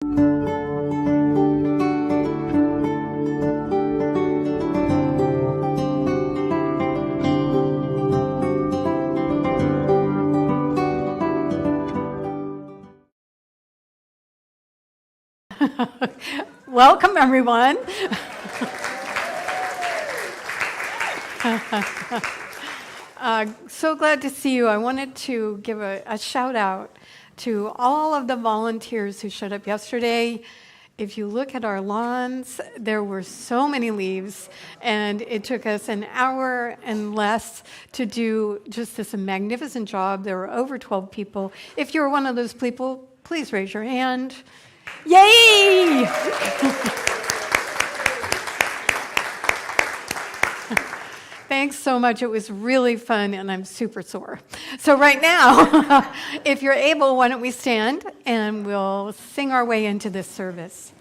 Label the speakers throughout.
Speaker 1: Welcome, everyone. So glad to see you. I wanted to give a shout out to all of the volunteers who showed up yesterday. If you look at our lawns, there were so many leaves, and it took us an hour and less to do just this magnificent job. There were over 12 people. If you're one of those people, please raise your hand. Yay! Thanks so much. It was really fun, and I'm super sore. So right now, if you're able, why don't we stand, and we'll sing our way into this service.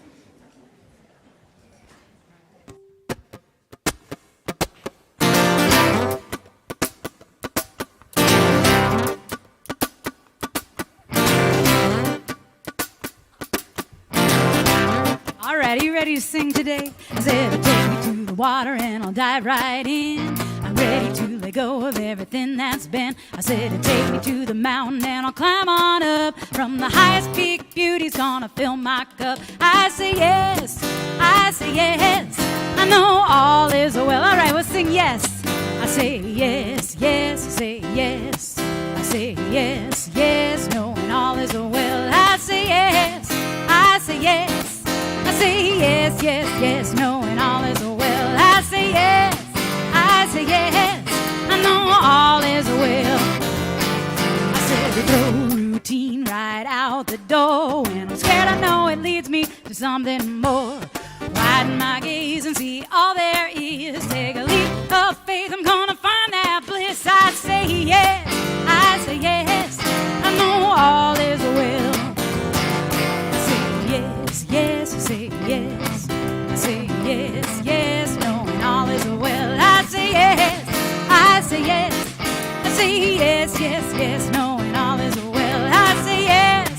Speaker 2: Alright, are you ready to sing today? I said, take me to the water and I'll dive right in. I'm ready to let go of everything that's been. I said, take me to the mountain and I'll climb on up. From the highest peak, beauty's gonna fill my cup. I say yes, I say yes. I know all is well. Alright, we'll sing yes. I say yes, yes, I say yes. I say yes, yes, knowing all is well. I say yes, I say yes. I say yes, yes, yes, knowing all is well. I say yes, I say yes, I know all is well. I said we throw routine right out the door, and I'm scared I know it leads me to something more. Widen my gaze and see all there is. Take a leap of faith, I'm gonna find that bliss. I say yes, I say yes, I know all is well. Yes, I say yes, I say yes, yes, knowing all is well. I say yes, I say yes, I say yes, yes, yes, knowing all is well. I say yes,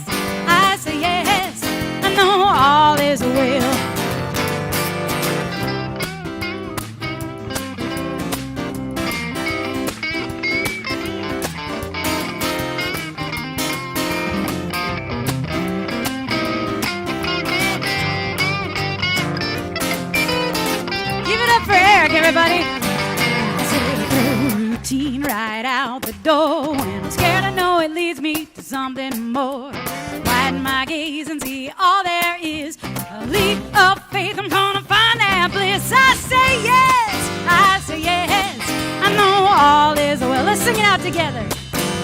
Speaker 2: I say yes, I know all is well. Everybody, I say the routine right out the door, and I'm scared I know it leads me to something more. Widen my gaze and see all there is. A leap of faith, I'm gonna find that bliss. I say yes, I say yes, I know all is well. Let's sing it out together.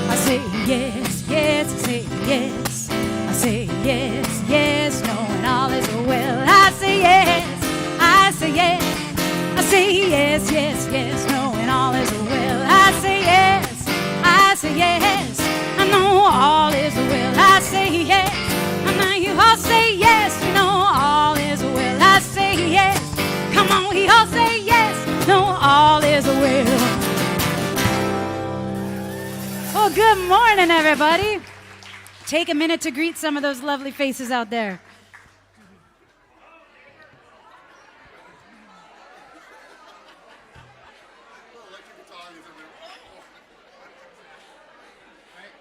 Speaker 2: I say yes, yes, I say yes, I say yes, yes, knowing all is well. I say yes, I say yes. I say yes, yes, yes, knowing all is well. I say yes, I say yes, I know all is well. I say yes, and now you all say yes, you know all is well. I say yes, come on, we all say yes, know all is well. Well, good morning, everybody. Take a minute to greet some of those lovely faces out there.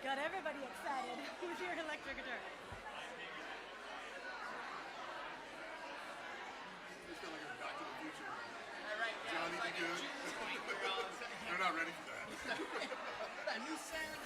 Speaker 2: Got everybody excited. Who's your electric guitar?
Speaker 3: Johnny, you good? They're not ready for that. A new sound.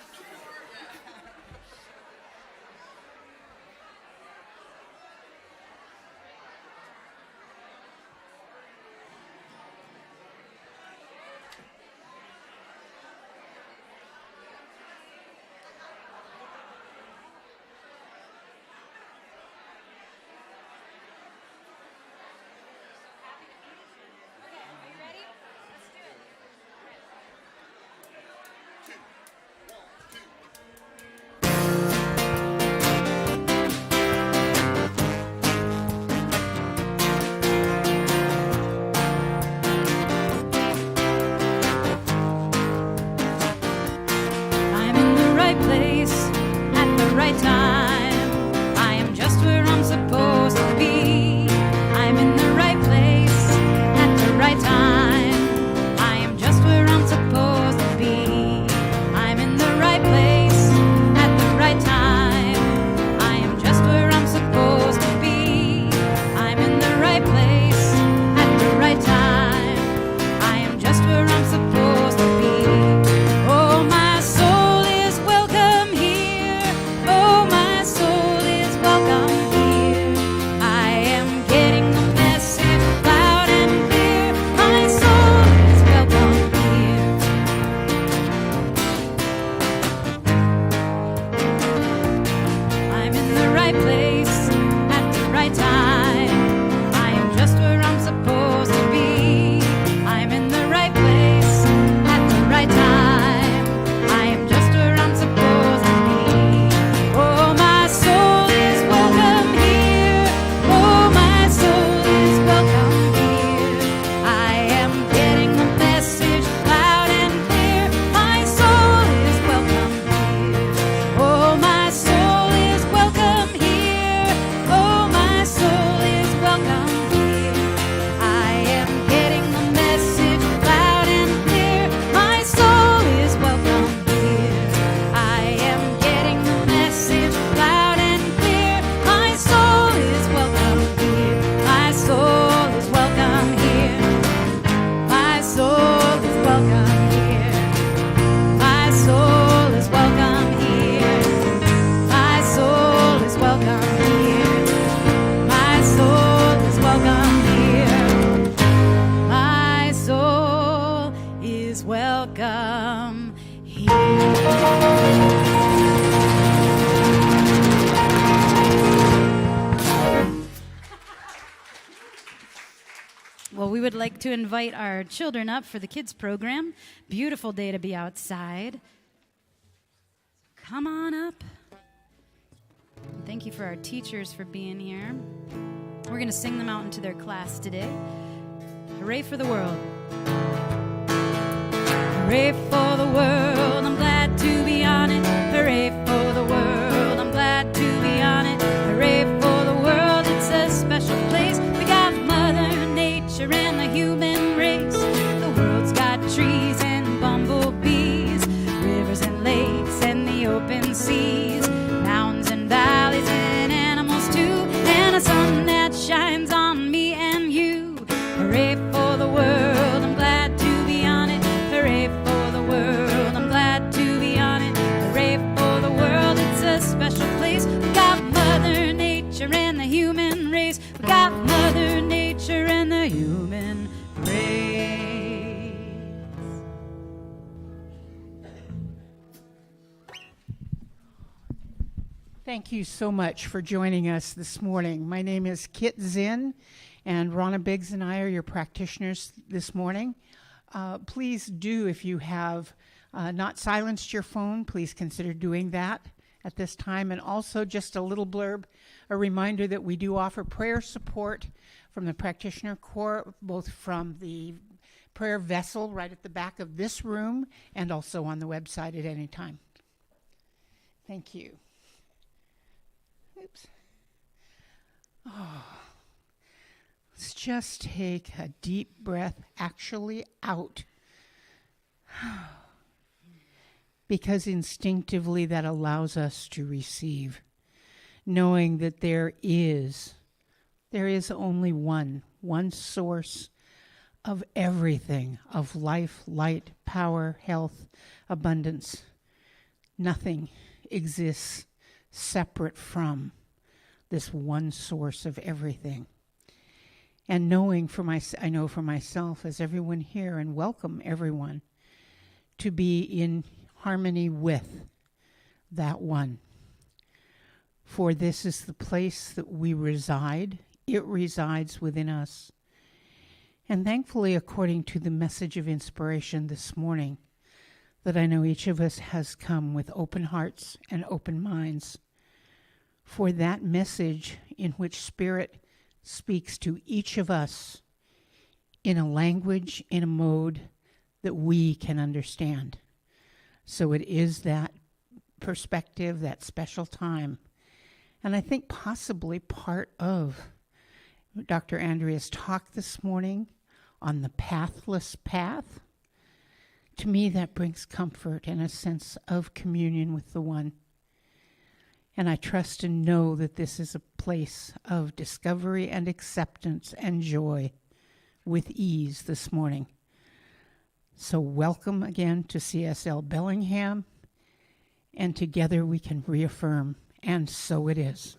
Speaker 2: Well, we would like to invite our children up for the kids program. Beautiful day to be outside. Come on up. And thank you for our teachers for being here. We're going to sing them out into their class today. Hooray for the world. Hooray for the world, I'm glad to be on it. Hooray for the world, I'm glad to be on it. Hooray for the world, it's a special place. We got Mother Nature and the human race. The world's got trees and bumblebees, rivers and lakes and the open seas, mountains and valleys and animals too, and a sun that shines on me and you. Hooray for the world, I'm glad to be on it. Hooray for the world, I'm glad to be on it. Hooray for the world, it's a special place. We got Mother Nature and the human race. We got Mother Nature and the human race.
Speaker 4: Thank you so much for joining us this morning. My name is Kit Zinn, and Ronna Biggs and I are your practitioners this morning. Please do, if you have not silenced your phone, please consider doing that at this time. And also just a little blurb, a reminder that we do offer prayer support from the Practitioner Corps, both from the prayer vessel right at the back of this room and also on the website at any time. Thank you. Oops. Oh. Let's just take a deep breath actually out. Because instinctively that allows us to receive, knowing that there is only one source of everything, of life, light, power, health, abundance. Nothing exists separate from this one source of everything. And knowing I know for myself, as everyone here, and welcome everyone, to be in harmony with that one. For this is the place that we reside. It resides within us. And thankfully, according to the message of inspiration this morning, that I know each of us has come with open hearts and open minds for that message in which Spirit speaks to each of us in a language, in a mode that we can understand. So it is that perspective, that special time. And I think possibly part of Dr. Andrea's talk this morning on the pathless path, to me that brings comfort and a sense of communion with the One. And I trust and know that this is a place of discovery and acceptance and joy with ease this morning. So welcome again to CSL Bellingham, and together we can reaffirm, and so it is.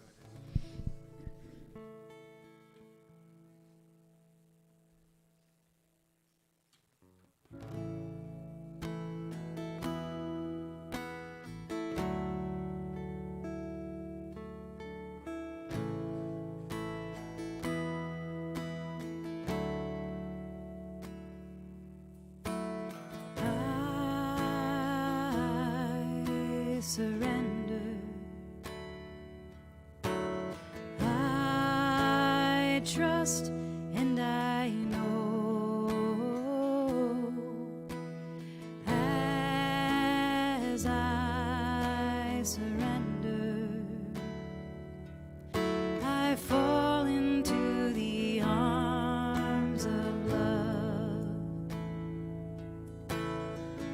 Speaker 2: Surrender. I trust and I know as I surrender, I fall into the arms of love.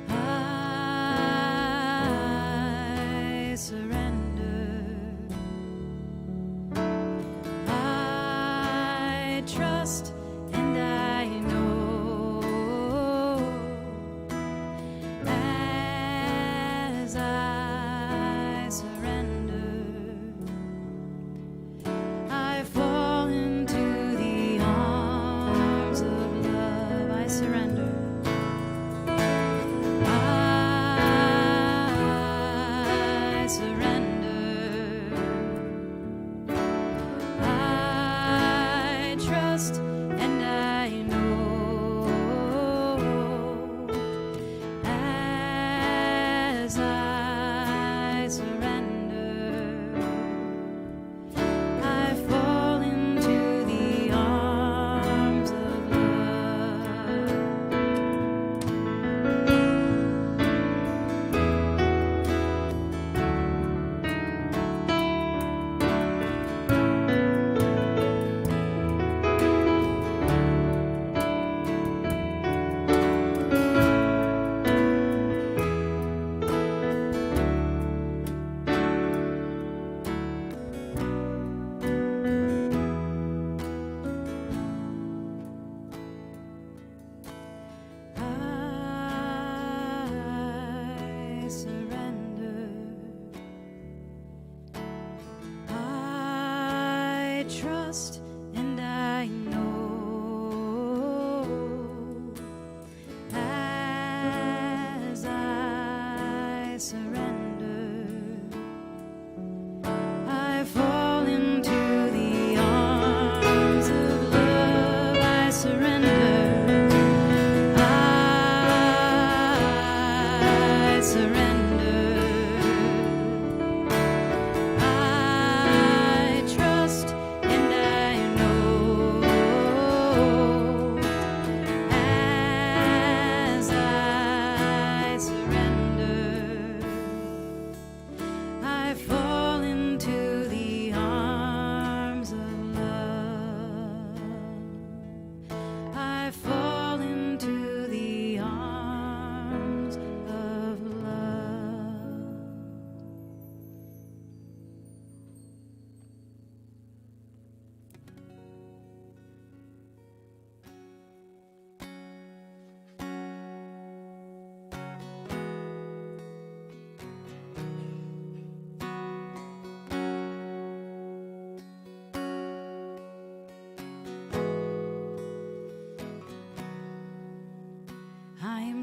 Speaker 2: I surrender. I trust.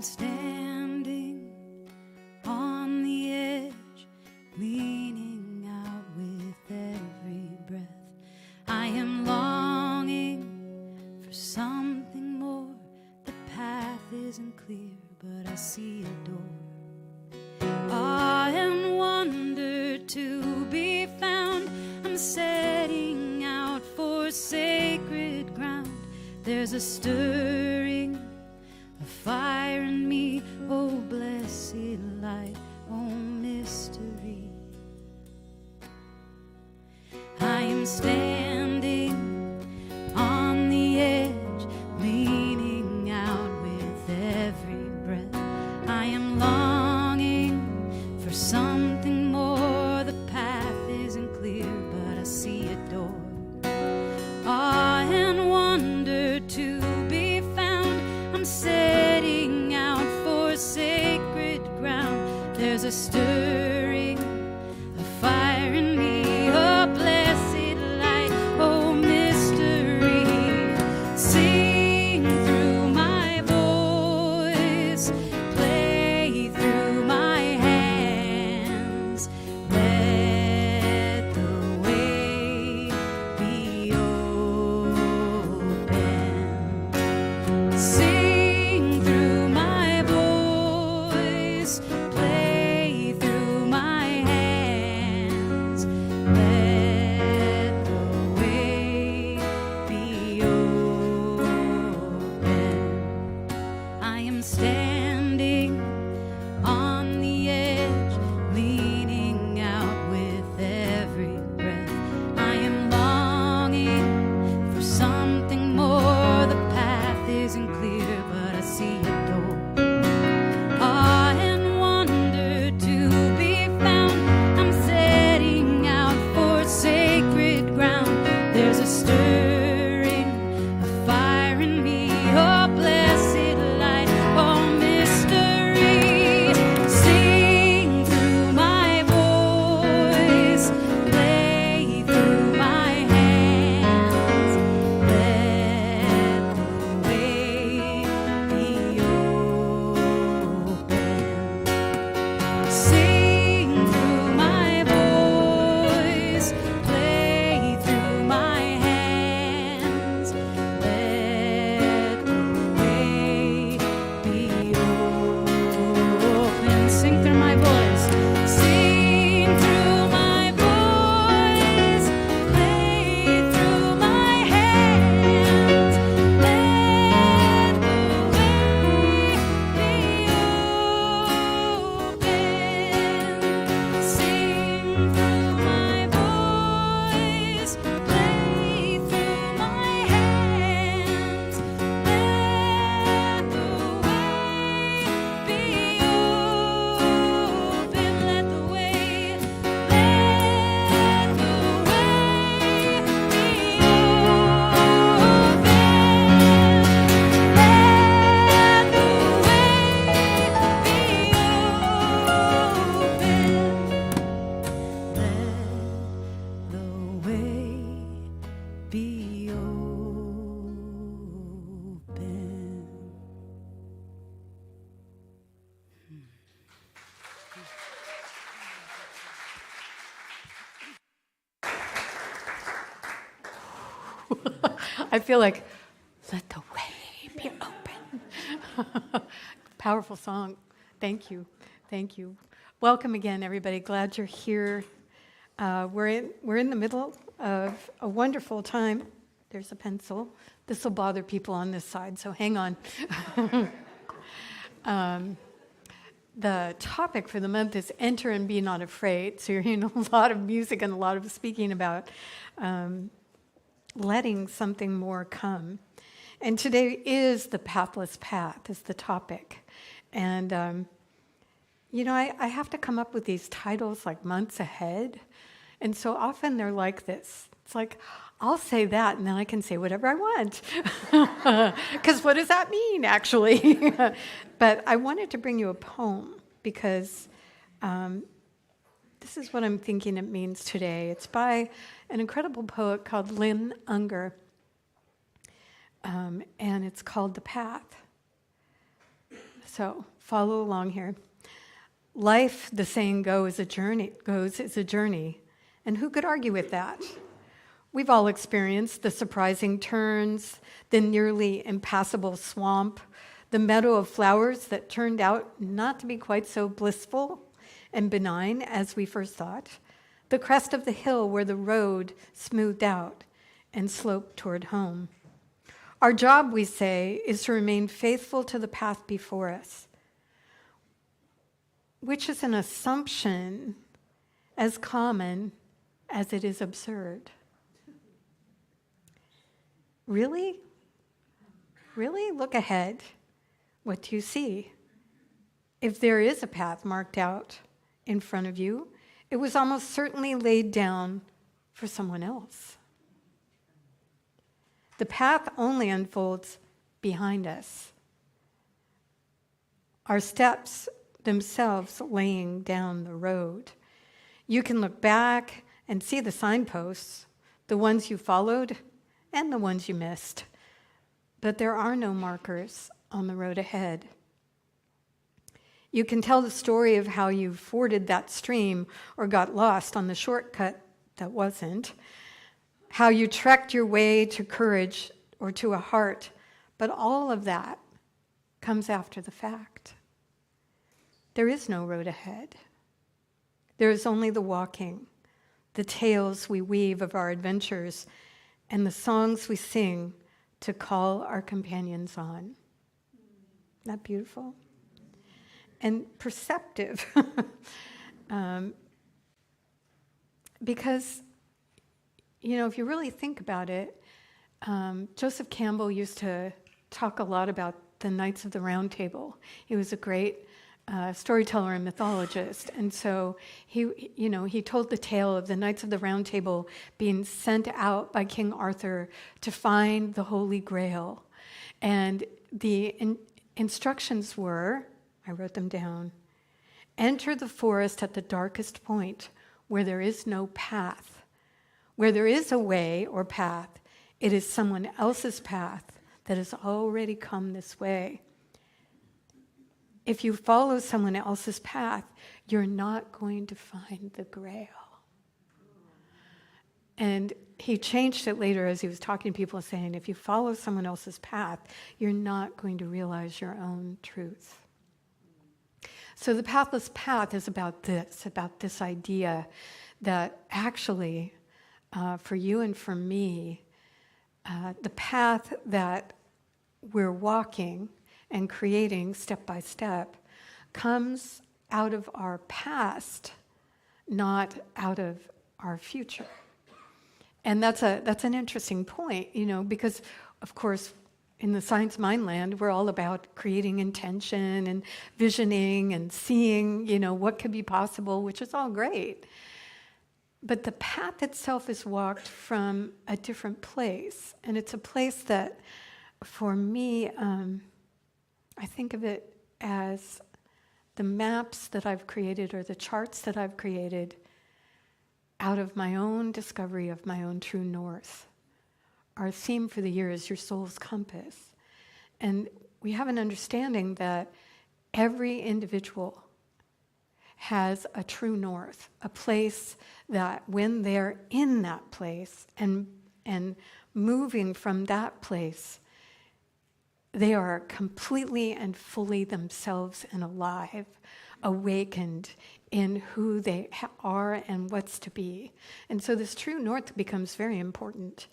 Speaker 2: standing on the edge, leaning out with every breath. I am longing for something more. The path isn't clear, but I see a door. Awe and wonder to be found. I'm setting out for sacred ground. There's a stirring, a fire in me. Oh, blessed light, oh, mystery. I am standing on the edge, leaning out with every breath. I am longing for something more. The path isn't clear, but I see a door. Awe and wonder to be found. I'm setting out for sacred ground. There's a stirring, a fire in me. Oh, blessed light, oh, mystery. Sing through my voice, play through my hands. Let the way be open. Sing through my voice, play through my hands. Let the way be open. I am standing on the edge, leaning out with every breath. I am longing for something more. The path isn't clear, but I see a door. Awe and wonder to be found. I'm setting out for sacred ground. There's a stirring, a fire in me. Oh, blessed light, oh, mystery. Sing through my voice, play through my hands. Let the way be open. Sing through my voice, play through my hands. Let the way be open. Sing through my voice. Sing through my voice, play through my hands. Let the way be open. Sing through my voice, play through my hands. Let the way be open. Let the way, let the way be open. Let the way be open.
Speaker 1: I feel like, let the way be open. Powerful song. Thank you. Thank you. Welcome again, everybody. Glad you're here. We're in the middle of a wonderful time. There's a pencil. This will bother people on this side, so hang on. The topic for the month is Enter and Be Not Afraid. So you're hearing a lot of music and a lot of speaking about letting something more come. And today is the pathless path is the topic. And, I have to come up with these titles like months ahead. And so often they're like this. It's like, I'll say that, and then I can say whatever I want. Because what does that mean, actually? But I wanted to bring you a poem because this is what I'm thinking it means today. It's by an incredible poet called Lynn Unger, and it's called The Path. So follow along here. Life, the saying goes, is a journey. And who could argue with that? We've all experienced the surprising turns, the nearly impassable swamp, the meadow of flowers that turned out not to be quite so blissful and benign as we first thought, the crest of the hill where the road smoothed out and sloped toward home. Our job, we say, is to remain faithful to the path before us, which is an assumption as common as it is absurd. Really? Really? Look ahead. What do you see? If there is a path marked out in front of you, it was almost certainly laid down for someone else. The path only unfolds behind us. Our steps themselves laying down the road. You can look back and see the signposts, the ones you followed and the ones you missed. But there are no markers on the road ahead. You can tell the story of how you forded that stream or got lost on the shortcut that wasn't, how you trekked your way to courage or to a heart, but all of that comes after the fact. There is no road ahead. There is only the walking, the tales we weave of our adventures, and the songs we sing to call our companions on. Isn't that beautiful? And perceptive. Because, if you really think about it, Joseph Campbell used to talk a lot about the Knights of the Round Table. He was a great storyteller and mythologist. And so he told the tale of the Knights of the Round Table being sent out by King Arthur to find the Holy Grail. And the instructions were, I wrote them down, enter the forest at the darkest point where there is no path. Where there is a way or path, it is someone else's path that has already come this way. If you follow someone else's path, you're not going to find the Grail. And he changed it later as he was talking to people, saying, if you follow someone else's path, you're not going to realize your own truth. So the pathless path is about this idea that actually, for you and for me, the path that we're walking and creating step by step comes out of our past, not out of our future. And that's an interesting point, because, of course, in the science mind land, we're all about creating intention and visioning and seeing, what could be possible, which is all great. But the path itself is walked from a different place. And it's a place that, for me, I think of it as the maps that I've created or the charts that I've created out of my own discovery of my own true north. Our theme for the year is your soul's compass. And we have an understanding that every individual has a true north, a place that when they're in that place and moving from that place, they are completely and fully themselves and alive, awakened in who they are and what's to be. And so this true north becomes very important,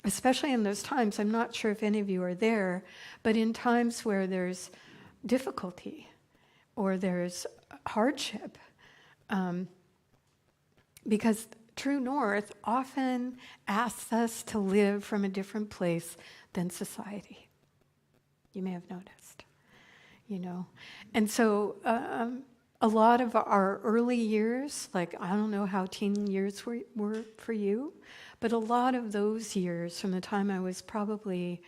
Speaker 1: especially in those times. I'm not sure if any of you are there, but in times where there's difficulty or there's hardship, because true north often asks us to live from a different place than society. You may have noticed, And so a lot of our early years, like I don't know how teen years were for you, but a lot of those years from the time I was probably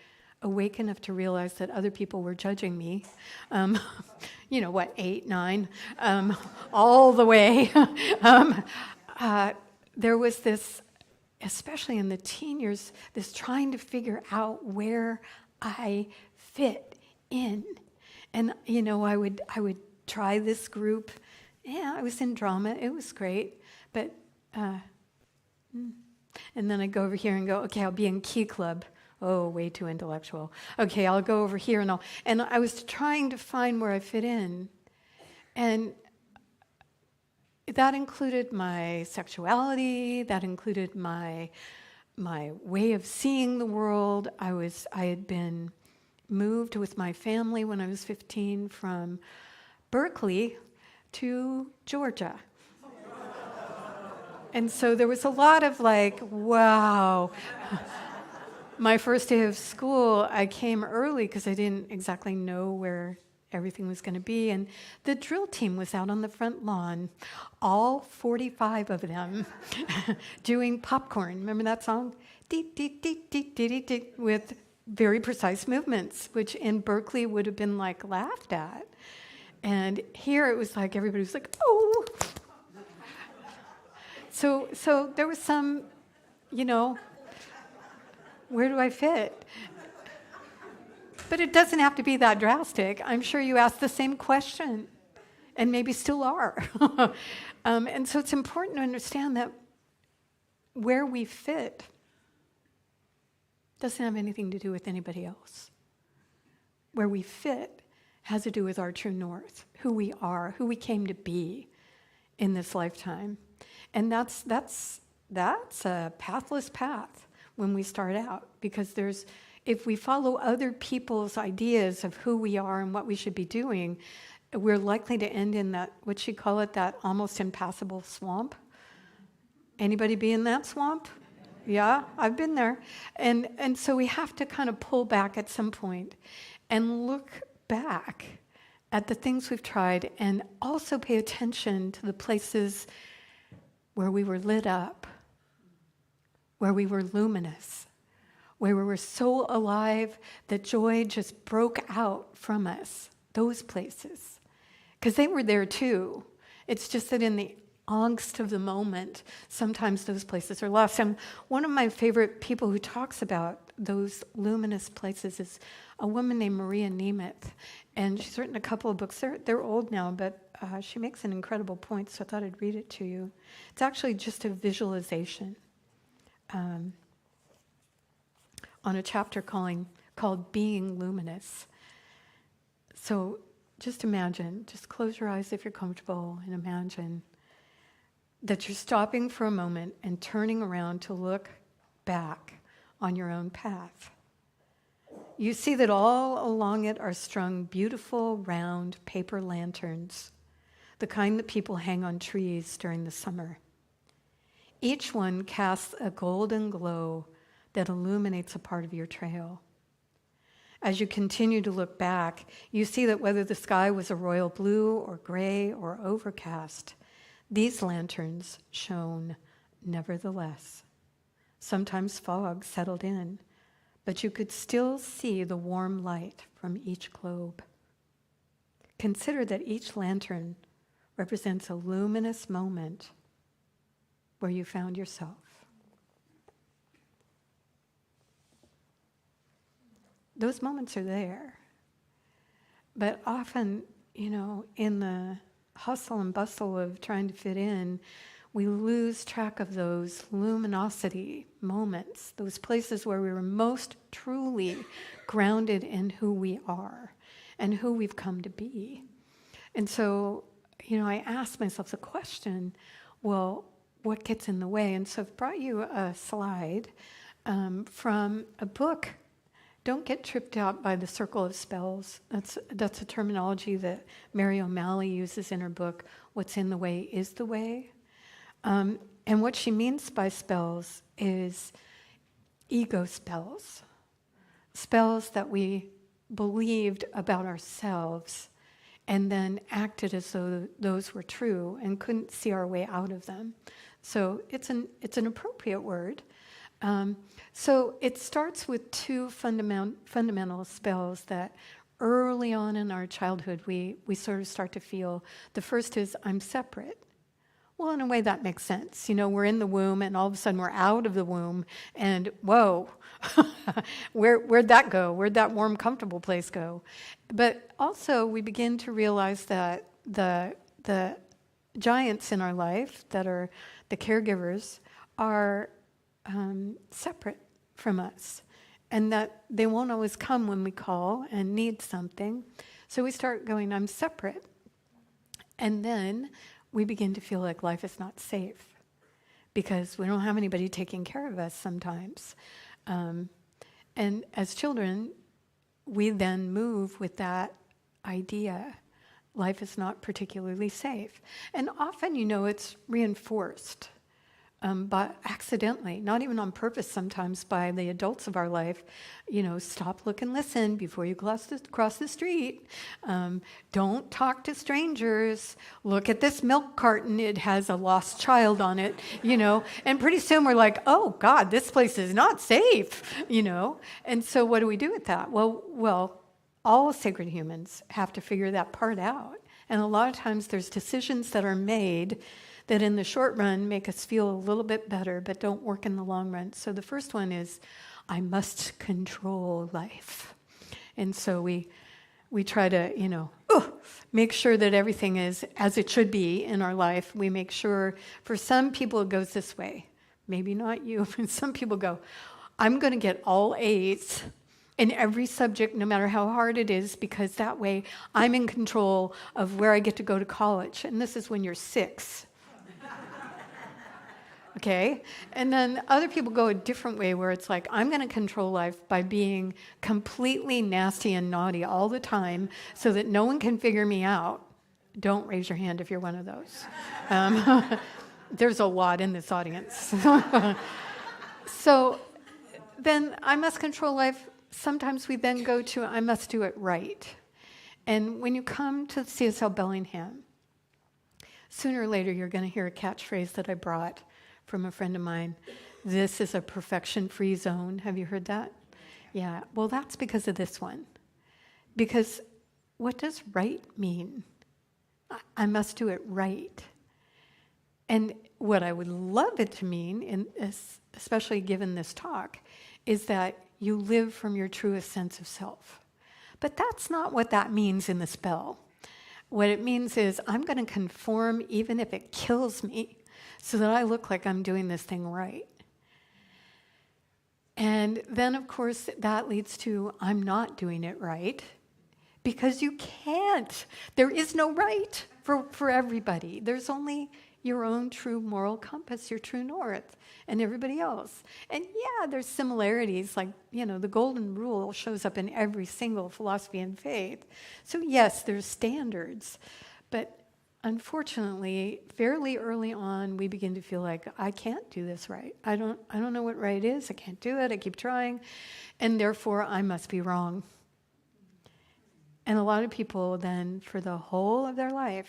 Speaker 1: awake enough to realize that other people were judging me, 8, 9, all the way. There was this, especially in the teen years, this trying to figure out where I fit in And, I would try this group. Yeah, I was in drama. It was great. But, and then I'd go over here and go, okay, I'll be in Key Club. Oh, way too intellectual. Okay, I'll go over here and I was trying to find where I fit in. And that included my sexuality, that included my way of seeing the world. I had been moved with my family when I was 15 from Berkeley to Georgia. And so there was a lot of wow. My first day of school, I came early because I didn't exactly know where everything was going to be. And the drill team was out on the front lawn, all 45 of them, doing popcorn. Remember that song? With very precise movements, which in Berkeley would have been laughed at. And here it was everybody was oh. So there was some, where do I fit? But it doesn't have to be that drastic. I'm sure you asked the same question, and maybe still are. And so it's important to understand that where we fit doesn't have anything to do with anybody else. Where we fit has to do with our true north, who we are, who we came to be in this lifetime. And that's a pathless path when we start out, because if we follow other people's ideas of who we are and what we should be doing, we're likely to end in that, what you call it, that almost impassable swamp. Anybody be in that swamp? Yeah, I've been there. And so we have to kind of pull back at some point and look back at the things we've tried, and also pay attention to the places where we were lit up, where we were luminous, where we were so alive that joy just broke out from us, those places. Because they were there too. It's just that in the angst of the moment, sometimes those places are lost. And one of my favorite people who talks about those luminous places is a woman named Maria Nemeth. And she's written a couple of books. They're old now, but she makes an incredible point, so I thought I'd read it to you. It's actually just a visualization on a chapter called Being Luminous. So just imagine, just close your eyes if you're comfortable, and imagine that you're stopping for a moment and turning around to look back on your own path. You see that all along it are strung beautiful, round paper lanterns, the kind that people hang on trees during the summer. Each one casts a golden glow that illuminates a part of your trail. As you continue to look back, you see that whether the sky was a royal blue or gray or overcast, these lanterns shone nevertheless. Sometimes fog settled in, but you could still see the warm light from each globe. Consider that each lantern represents a luminous moment where you found yourself. Those moments are there. But often, in the hustle and bustle of trying to fit in, we lose track of those luminosity moments, those places where we were most truly grounded in who we are and who we've come to be. And so, I asked myself the question, well, what gets in the way? And so I've brought you a slide from a book. Don't get tripped out by the circle of spells. That's a terminology that Mary O'Malley uses in her book, What's in the Way is the Way. And what she means by spells is ego spells. Spells that we believed about ourselves and then acted as though those were true and couldn't see our way out of them. So it's an appropriate word. So it starts with two fundamental spells that early on in our childhood we sort of start to feel. The first is, I'm separate. Well, in a way that makes sense. We're in the womb and all of a sudden we're out of the womb and whoa, Where'd that go? Where'd that warm, comfortable place go? But also, we begin to realize that the giants in our life that are the caregivers are separate from us, and that they won't always come when we call and need something. So we start going, I'm separate. And then we begin to feel like life is not safe because we don't have anybody taking care of us sometimes. And as children, we then move with that idea. Life is not particularly safe. And often, it's reinforced but accidentally, not even on purpose sometimes by the adults of our life. Stop, look, and listen before you cross the street. Don't talk to strangers. Look at this milk carton. It has a lost child on it, And pretty soon we're like, oh, God, this place is not safe, And so what do we do with that? Well, all sacred humans have to figure that part out. And a lot of times there's decisions that are made that in the short run make us feel a little bit better, but don't work in the long run. So the first one is, I must control life. And so we try to, make sure that everything is as it should be in our life. We make sure, for some people it goes this way. Maybe not you, but some people go, I'm going to get all A's in every subject, no matter how hard it is, because that way I'm in control of where I get to go to college. And this is when you're 6. Okay? And then other people go a different way where it's like, I'm going to control life by being completely nasty and naughty all the time so that no one can figure me out. Don't raise your hand if you're one of those. There's a lot in this audience. So then I must control life. Sometimes we then go to, I must do it right. And when you come to CSL Bellingham, sooner or later you're going to hear a catchphrase that I brought from a friend of mine. This is a perfection-free zone. Have you heard that? Yeah. Well, that's because of this one. Because what does right mean? I must do it right. And what I would love it to mean, especially given this talk, is that you live from your truest sense of self. But that's not what that means in the spell. What it means is I'm going to conform even if it kills me so that I look like I'm doing this thing right. And then, of course, that leads to I'm not doing it right because you can't. There is no right for everybody. There's only your own true moral compass, your true north, and everybody else. And yeah, there's similarities, like, the golden rule shows up in every single philosophy and faith. So yes, there's standards, but unfortunately, fairly early on, we begin to feel like, I can't do this right. I don't know what right is. I can't do it. I keep trying. And therefore, I must be wrong. And a lot of people then, for the whole of their life,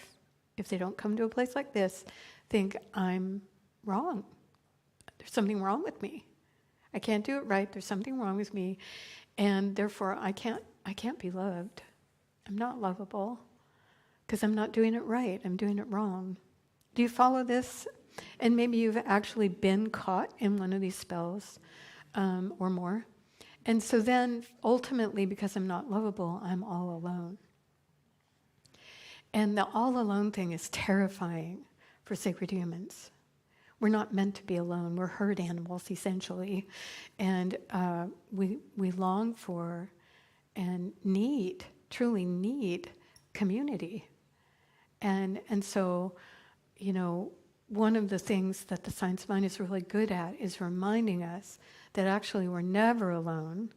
Speaker 1: if they don't come to a place like this, think, I'm wrong. There's something wrong with me. I can't do it right. There's something wrong with me. And therefore, I can't be loved. I'm not lovable. Because I'm not doing it right. I'm doing it wrong. Do you follow this? And maybe you've actually been caught in one of these spells or more. And so then, ultimately, because I'm not lovable, I'm all alone. And the all alone thing is terrifying for sacred humans. We're not meant to be alone. We're herd animals, essentially. And we long for and truly need community. And so, one of the things that the science mind is really good at is reminding us that actually we're never alone,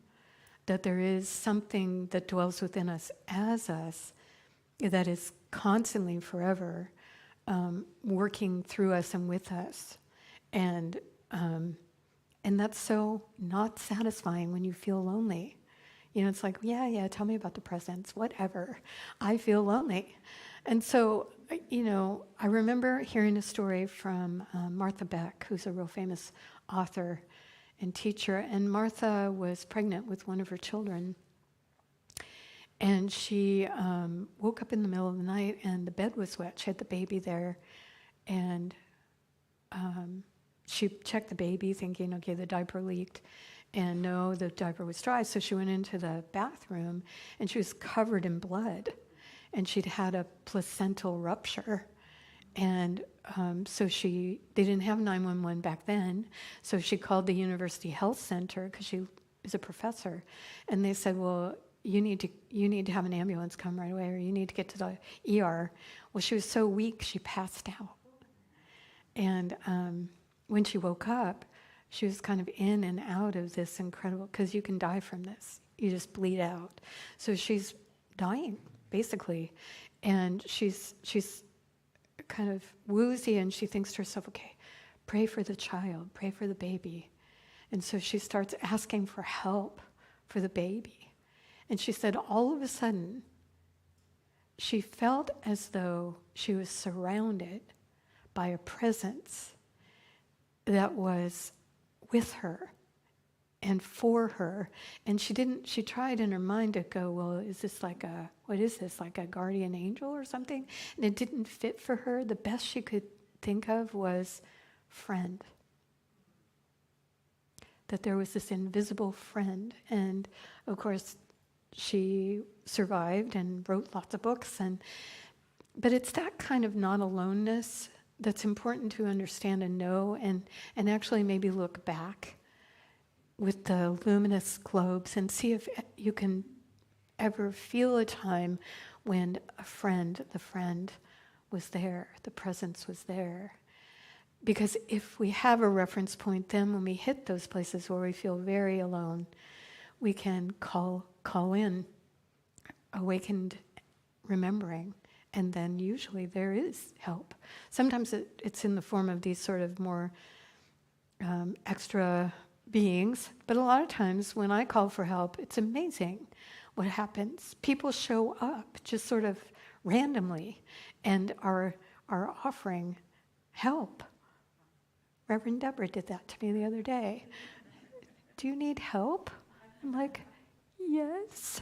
Speaker 1: that there is something that dwells within us as us, that is constantly, forever, working through us and with us. And that's so not satisfying when you feel lonely. It's like, yeah, tell me about the presents, whatever. I feel lonely. And so, I remember hearing a story from Martha Beck, who's a real famous author and teacher. And Martha was pregnant with one of her children. And she woke up in the middle of the night and the bed was wet. She had the baby there. And she checked the baby thinking, okay, the diaper leaked. And no, the diaper was dry. So she went into the bathroom and she was covered in blood. And she'd had a placental rupture. And so they didn't have 911 back then. So she called the University Health Center because she is a professor. And they said, well, you need to have an ambulance come right away, or you need to get to the ER. Well, she was so weak, she passed out. And when she woke up, she was kind of in and out of this incredible, because you can die from this. You just bleed out. So she's dying, basically. And she's kind of woozy, and she thinks to herself, okay, pray for the child, pray for the baby. And so she starts asking for help for the baby. And she said all of a sudden, she felt as though she was surrounded by a presence that was with her and for her. And she tried in her mind to go, well, is this like a guardian angel or something? And it didn't fit for her. The best she could think of was friend. That there was this invisible friend. And of course, she survived and wrote lots of books. But it's that kind of not aloneness that's important to understand and know, and actually maybe look back with the luminous globes and see if you can ever feel a time when the friend was there, the presence was there. Because if we have a reference point, then when we hit those places where we feel very alone, we can call in awakened remembering. And then usually there is help. Sometimes it's in the form of these sort of more extra beings. But a lot of times when I call for help, it's amazing what happens. People show up just sort of randomly and are offering help. Reverend Deborah did that to me the other day. Do you need help? I'm like, yes.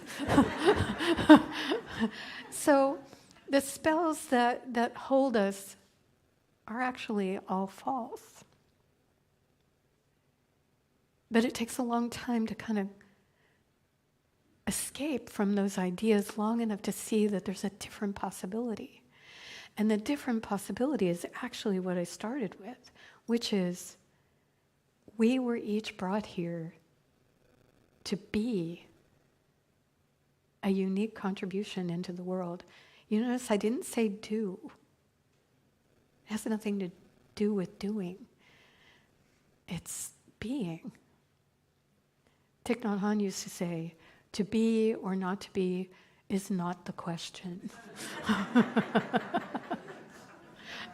Speaker 1: So the spells that hold us are actually all false. But it takes a long time to kind of escape from those ideas long enough to see that there's a different possibility. And the different possibility is actually what I started with, which is we were each brought here to be a unique contribution into the world. You notice I didn't say do. It has nothing to do with doing. It's being. Thich Nhat Hanh used to say, to be or not to be is not the question.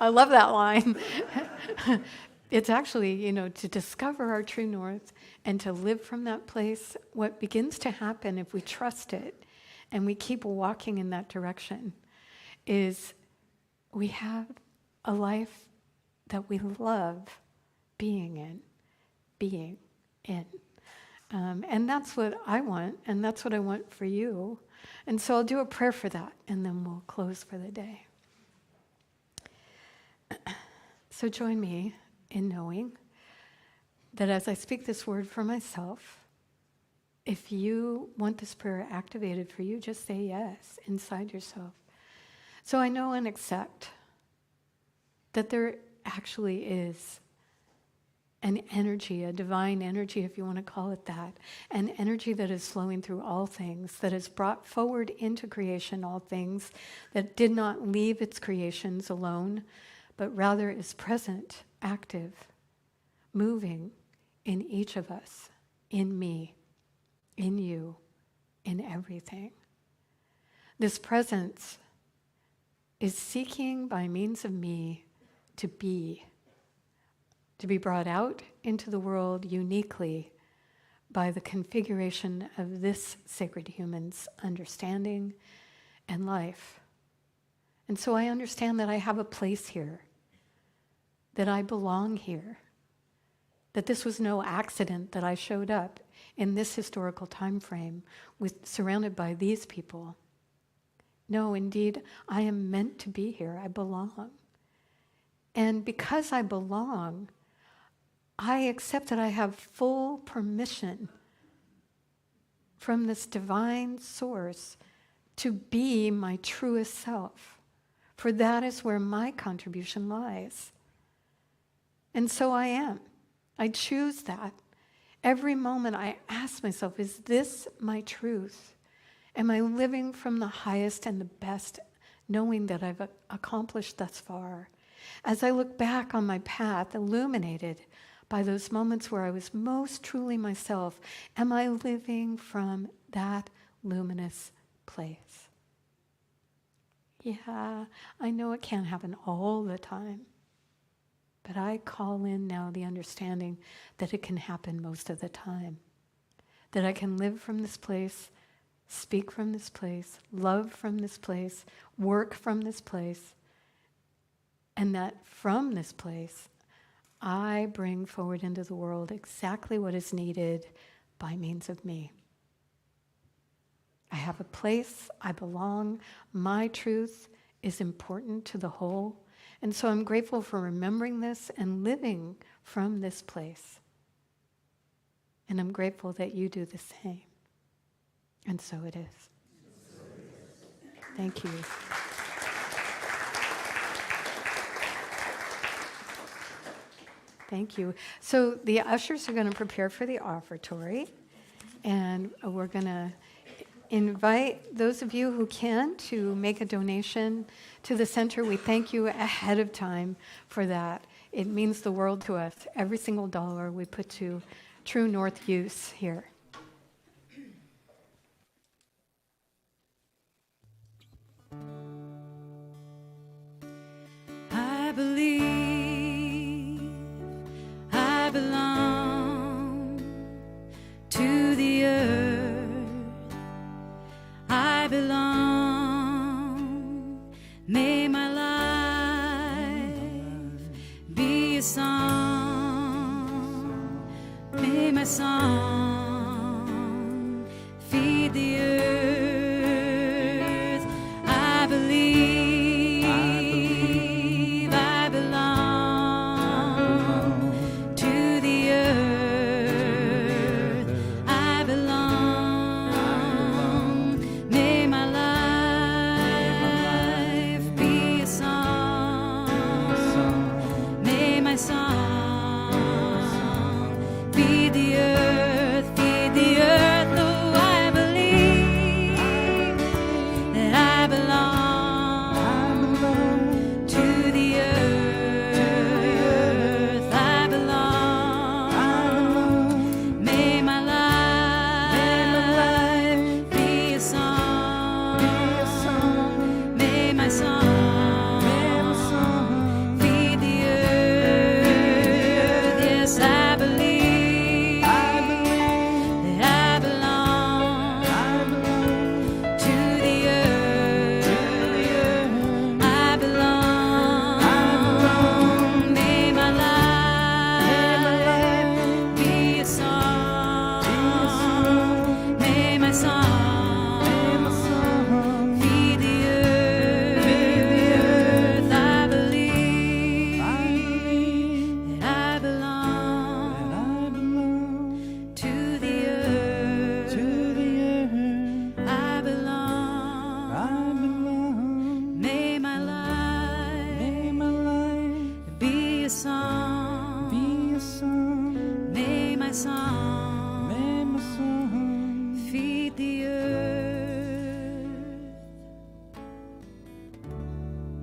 Speaker 1: I love that line. It's actually, to discover our true north and to live from that place. What begins to happen if we trust it and we keep walking in that direction is we have a life that we love being in. And that's what I want, and that's what I want for you. And so I'll do a prayer for that, and then we'll close for the day. So join me in knowing that as I speak this word for myself, if you want this prayer activated for you, just say yes inside yourself. So I know and accept that there actually is an energy, a divine energy, if you want to call it that, an energy that is flowing through all things, that has brought forward into creation all things, that did not leave its creations alone, but rather is present, active, moving in each of us, in me, in you, in everything. This presence is seeking by means of me to be brought out into the world uniquely by the configuration of this sacred human's understanding and life. And so I understand that I have a place here, that I belong here, that this was no accident that I showed up in this historical time frame surrounded by these people. No, indeed, I am meant to be here. I belong. And because I belong, I accept that I have full permission from this divine source to be my truest self, for that is where my contribution lies. And so I am. I choose that. Every moment I ask myself, is this my truth? Am I living from the highest and the best, knowing that I've accomplished thus far? As I look back on my path, illuminated by those moments where I was most truly myself, am I living from that luminous place? Yeah, I know it can't happen all the time, but I call in now the understanding that it can happen most of the time, that I can live from this place, speak from this place, love from this place, work from this place, and that from this place, I bring forward into the world exactly what is needed by means of me. I have a place, I belong, my truth is important to the whole, and so I'm grateful for remembering this and living from this place. And I'm grateful that you do the same. And so it is. Thank you. Thank you. So the ushers are going to prepare for the offertory, and we're going to invite those of you who can to make a donation to the center. We thank you ahead of time for that. It means the world to us. Every single dollar we put to True North use here.
Speaker 2: I believe I belong to the earth. I belong. May my life be a song. May my song feed the earth. I believe.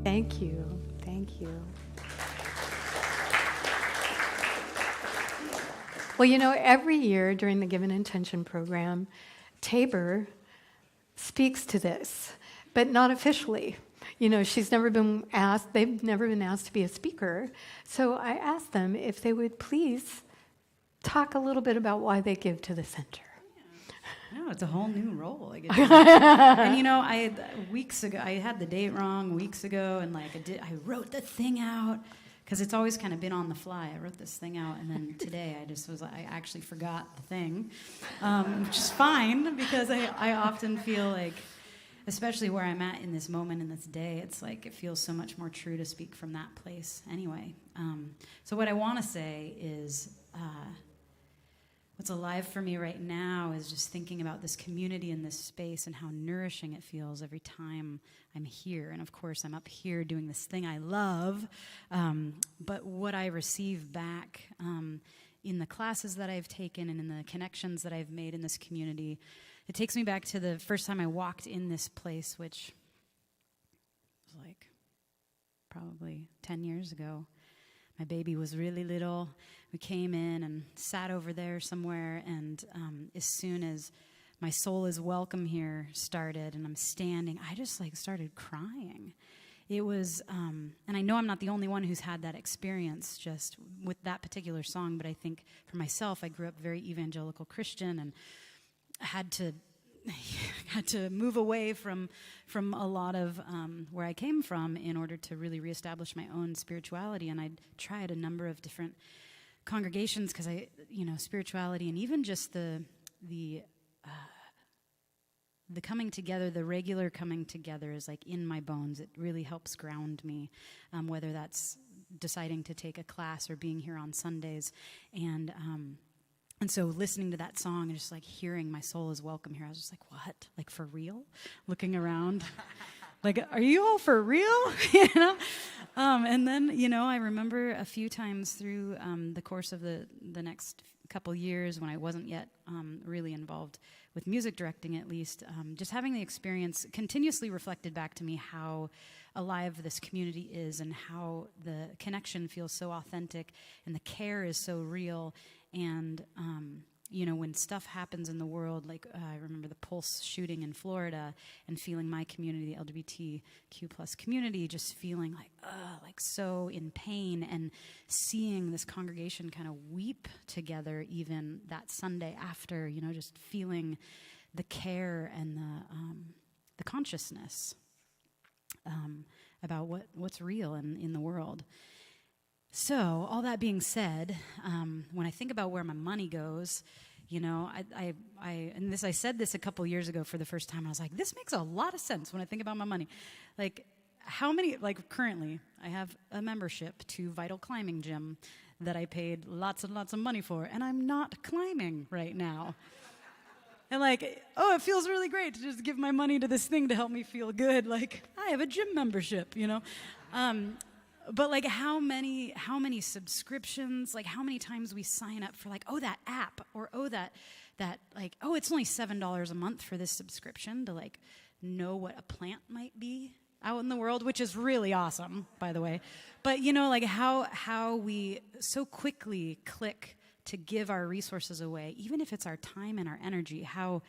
Speaker 1: Thank you. Thank you. Well, you know, every year during the Given Intention program, Tabor speaks to this, but not officially. You know, she's never been asked, they've never been asked to be a speaker. So I asked them if they would please talk a little bit about why they give to the center.
Speaker 2: No, it's a whole new role. And you know, weeks ago, I had the date wrong weeks ago, and I wrote the thing out because it's always kind of been on the fly. I wrote this thing out, and then today I actually forgot the thing, which is fine because I often feel like especially where I'm at in this moment, in this day, it's like it feels so much more true to speak from that place anyway. So what I want to say is what's alive for me right now is just thinking about this community and this space and how nourishing it feels every time I'm here. And of course, I'm up here doing this thing I love, but what I receive back in the classes that I've taken and in the connections that I've made in this community, it takes me back to the first time I walked in this place, which was like probably 10 years ago. My baby was really little. We came in and sat over there somewhere, and as soon as my soul is welcome here started and I'm standing, I just like started crying. It was, and I know I'm not the only one who's had that experience just with that particular song, but I think for myself, I grew up very evangelical Christian and had to move away from a lot of where I came from in order to really reestablish my own spirituality. And I tried a number of different congregations because spirituality and even just the coming together, the regular coming together is like in my bones. It really helps ground me, whether that's deciding to take a class or being here on Sundays. And so listening to that song and just like hearing my soul is welcome here, I was just like, what? Like for real? Looking around. Like, are you all for real? And then, I remember a few times through the course of the next couple years when I wasn't yet really involved with music directing, at least, just having the experience continuously reflected back to me how alive this community is and how the connection feels so authentic and the care is so real. And, when stuff happens in the world, like I remember the Pulse shooting in Florida and feeling my community, the LGBTQ plus community, just feeling like so in pain and seeing this congregation kind of weep together even that Sunday after, just feeling the care and the consciousness about what's real in the world. So, all that being said, when I think about where my money goes, I said this a couple years ago for the first time. I was like, this makes a lot of sense when I think about my money. Like, currently, I have a membership to Vital Climbing Gym that I paid lots and lots of money for, and I'm not climbing right now. And it feels really great to just give my money to this thing to help me feel good. Like, I have a gym membership, But how many subscriptions, how many times we sign up for that app or it's only $7 a month for this subscription to know what a plant might be out in the world, which is really awesome, by the way. But how we so quickly click to give our resources away, even if it's our time and our energy, how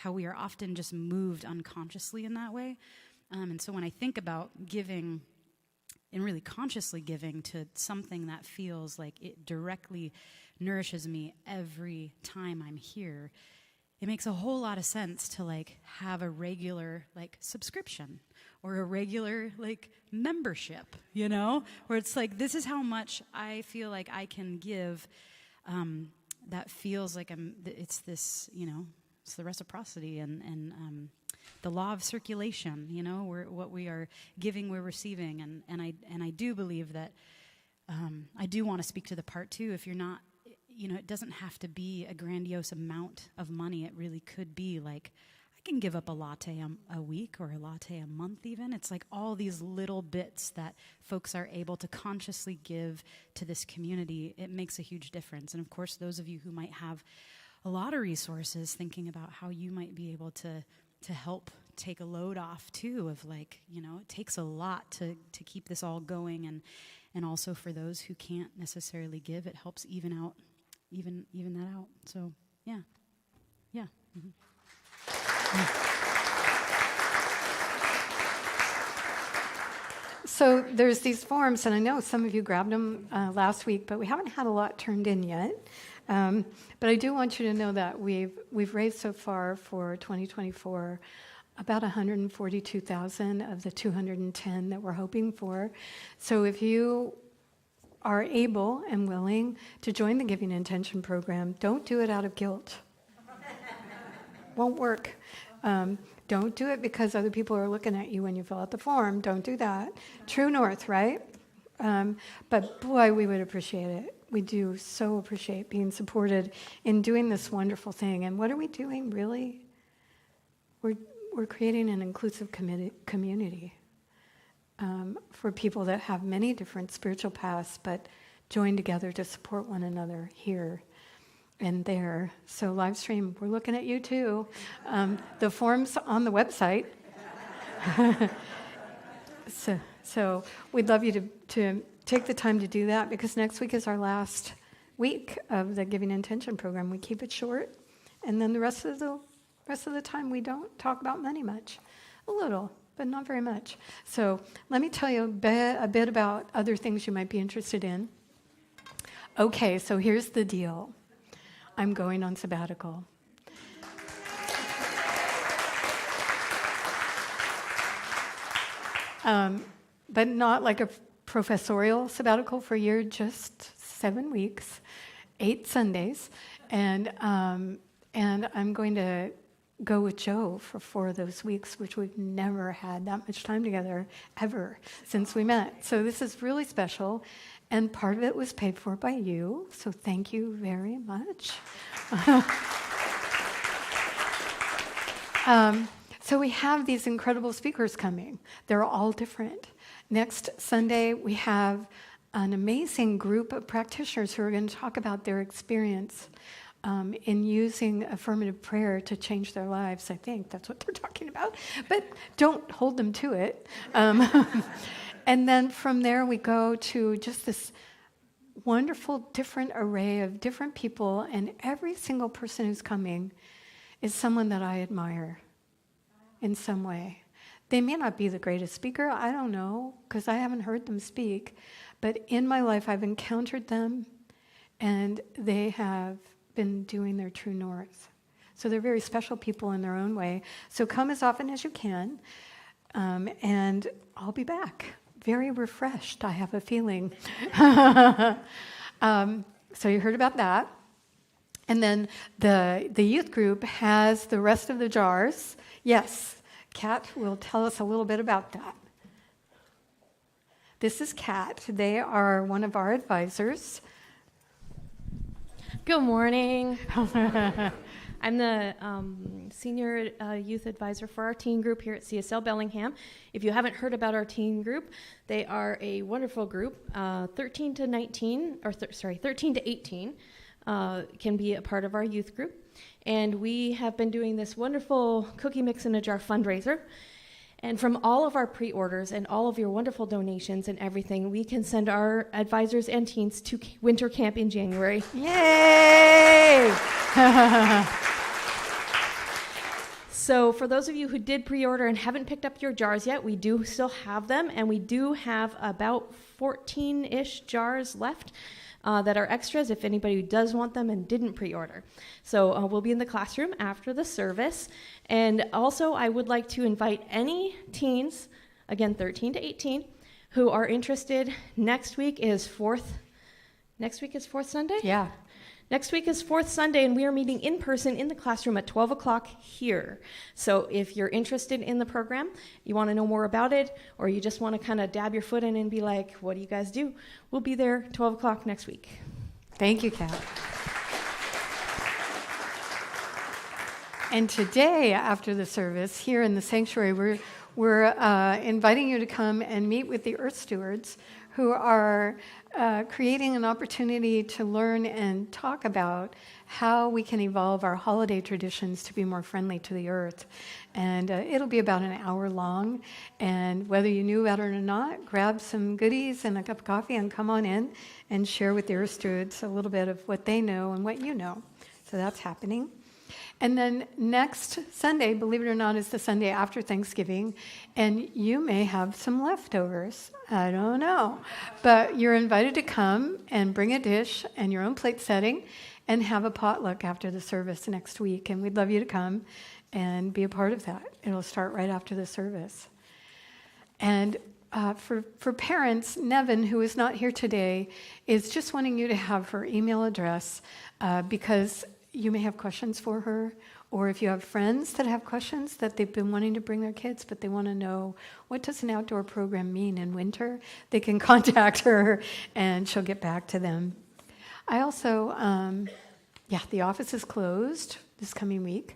Speaker 2: we are often just moved unconsciously in that way. And so when I think about giving and really consciously giving to something that feels like it directly nourishes me every time I'm here, it makes a whole lot of sense to have a regular subscription or a regular membership, where it's this is how much I feel like I can give, that feels like it's this, it's the reciprocity and the law of circulation, what we are giving, we're receiving. And I do believe that I do want to speak to the part too. If you're not, it doesn't have to be a grandiose amount of money. It really could be I can give up a latte a week or a latte a month even. It's all these little bits that folks are able to consciously give to this community. It makes a huge difference. And of course, those of you who might have a lot of resources, thinking about how you might be able to help take a load off too of it takes a lot to keep this all going, and also for those who can't necessarily give, it helps even that out. So yeah. Mm-hmm.
Speaker 1: So there's these forms, and I know some of you grabbed them last week, but we haven't had a lot turned in yet. But I do want you to know that we've raised so far for 2024 about 142,000 of the 210 that we're hoping for. So if you are able and willing to join the Giving Intention program, don't do it out of guilt. Won't work. Don't do it because other people are looking at you when you fill out the form. Don't do that. True north, right? But boy, we would appreciate it. We do so appreciate being supported in doing this wonderful thing. And what are we doing, really? We're creating an inclusive community for people that have many different spiritual paths, but join together to support one another here and there. So live stream, we're looking at you too. The form's on the website. So we'd love you to take the time to do that, because next week is our last week of the Giving Intention program. We keep it short, and then the rest of the time we don't talk about money much. A little, but not very much. So let me tell you a bit about other things you might be interested in. Okay, so here's the deal. I'm going on sabbatical. But not like a professorial sabbatical for a year, just 7 weeks, 8 Sundays. And I'm going to go with Joe for 4 of those weeks, which we've never had that much time together ever since we met. So this is really special. And part of it was paid for by you, so thank you very much. So we have these incredible speakers coming. They're all different. Next Sunday, we have an amazing group of practitioners who are going to talk about their experience in using affirmative prayer to change their lives. I think that's what they're talking about. But don't hold them to it. And then from there, we go to just this wonderful different array of different people, and every single person who's coming is someone that I admire in some way. They may not be the greatest speaker, I don't know, because I haven't heard them speak, but in my life I've encountered them, and they have been doing their true north. So they're very special people in their own way. So come as often as you can, and I'll be back. Very refreshed, I have a feeling. So you heard about that. And then the youth group has the rest of the jars. Yes, Kat will tell us a little bit about that. This is Kat. They are one of our advisors.
Speaker 5: Good morning. I'm the senior youth advisor for our teen group here at CSL Bellingham. If you haven't heard about our teen group, they are a wonderful group. 13 to 18 can be a part of our youth group. And we have been doing this wonderful cookie mix in a jar fundraiser. And from all of our pre-orders and all of your wonderful donations and everything, we can send our advisors and teens to winter camp in January.
Speaker 1: Yay!
Speaker 5: So for those of you who did pre-order and haven't picked up your jars yet, we do still have them, and we do have about 14-ish jars left that are extras if anybody does want them and didn't pre-order. So we'll be in the classroom after the service. And also I would like to invite any teens, again 13 to 18, who are interested. Next week is fourth Sunday?
Speaker 1: Yeah.
Speaker 5: Next week is fourth Sunday, and we are meeting in person in the classroom at 12 o'clock here. So if you're interested in the program, you want to know more about it, or you just want to kind of dab your foot in and be like, what do you guys do? We'll be there 12 o'clock next week.
Speaker 1: Thank you, Kat. And today, after the service, here in the sanctuary, we're inviting you to come and meet with the Earth Stewards, who are creating an opportunity to learn and talk about how we can evolve our holiday traditions to be more friendly to the earth. And it'll be about an hour long, and whether you knew about it or not, grab some goodies and a cup of coffee and come on in and share with the Earth Stewards a little bit of what they know and what you know. So that's happening. And then next Sunday, believe it or not, is the Sunday after Thanksgiving, and you may have some leftovers. I don't know. But you're invited to come and bring a dish and your own plate setting and have a potluck after the service next week. And we'd love you to come and be a part of that. It'll start right after the service. And for parents, Nevin, who is not here today, is just wanting you to have her email address because you may have questions for her, or if you have friends that have questions that they've been wanting to bring their kids, but they want to know what does an outdoor program mean in winter, they can contact her and she'll get back to them. I also, the office is closed this coming week.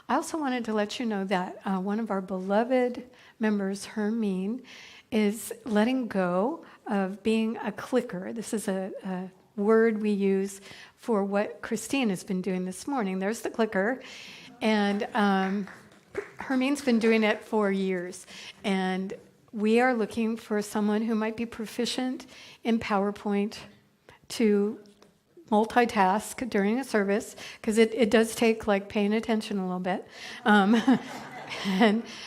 Speaker 1: I also wanted to let you know that one of our beloved members, Hermine, is letting go of being a clicker. This is a word we use for what Christine has been doing this morning. There's the clicker. And Hermine's been doing it for years. And we are looking for someone who might be proficient in PowerPoint to multitask during a service, because it does take like paying attention a little bit. And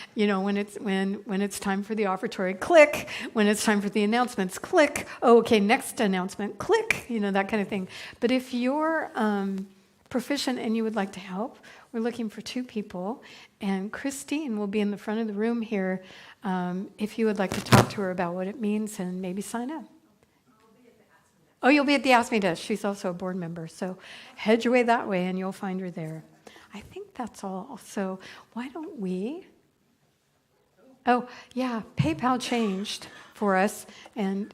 Speaker 1: when it's time for the offertory, click. When it's time for the announcements, click. Oh, okay, next announcement, click. That kind of thing. But if you're proficient and you would like to help, we're looking for 2 people. And Christine will be in the front of the room here if you would like to talk to her about what it means and maybe sign up. Oh, you'll be at the Asebedo. She's also a board member. So head your way that way and you'll find her there. I think that's all. So why don't we? Oh, yeah, PayPal changed for us, and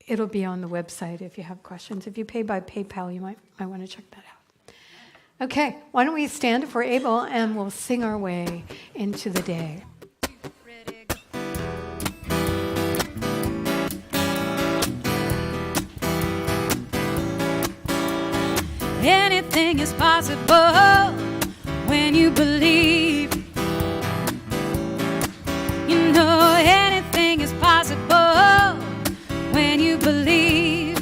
Speaker 1: it'll be on the website if you have questions. If you pay by PayPal, you might want to check that out. Okay, why don't we stand if we're able, and we'll sing our way into the day.
Speaker 2: Anything is possible when you believe. Anything is possible when you believe.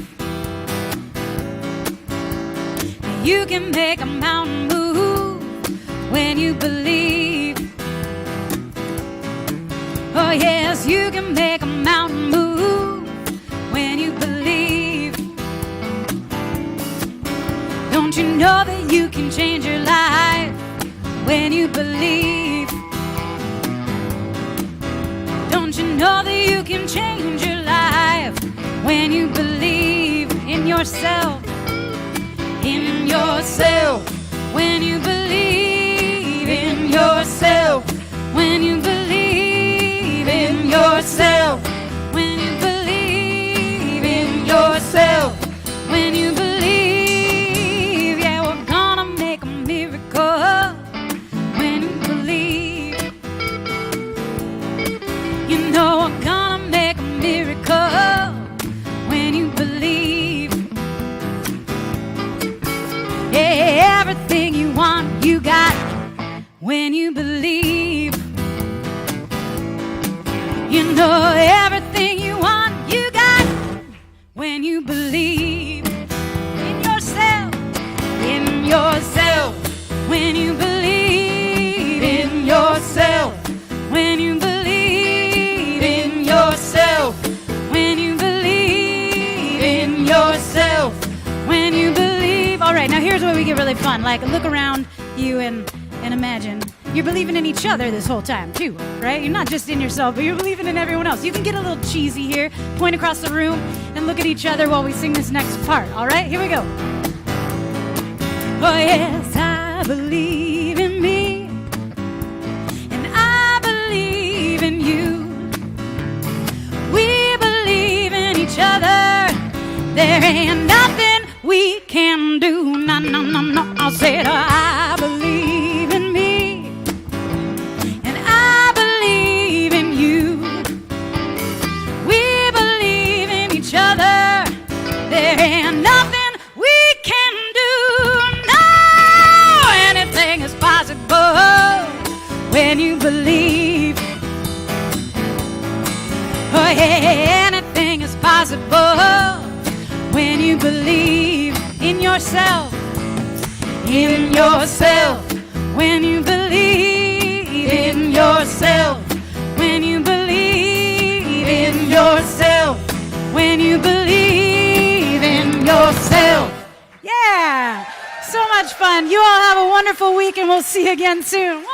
Speaker 2: You can make a mountain move when you believe. Oh yes, you can make a mountain move when you believe. Don't you know that you can change your life when you believe? Don't you know that you can change your life when you believe in yourself? In yourself, when you believe in yourself, when you believe in yourself, when you believe in yourself, when you believe, yeah, we're gonna make a miracle when you believe. We're gonna make a miracle when you believe. Yeah, everything you want, you got when you believe. Everything you want, you got when you believe in yourself, when you believe in yourself, when you believe in yourself, when you believe in yourself, when you believe. All right, now here's where we get really fun. Like, look around you and imagine you're believing in each other this whole time too, right? You're not just in yourself, but you're believing in everyone else. You can get a little cheesy here, point across the room, and look at each other while we sing this next part. All right, here we go. Oh yes, I believe in me, and I believe in you. We believe in each other. There ain't nothing we can do. No, no, no, no. I'll say it. I believe in me, and I believe in you. We believe in each other. There ain't nothing we can do. No, anything is possible when you believe. Oh yeah, anything is possible when you believe in yourself, in yourself, when you believe in yourself, when you believe in yourself, when you believe in yourself. Yeah, so much fun. You all have a wonderful week, and we'll see you again soon.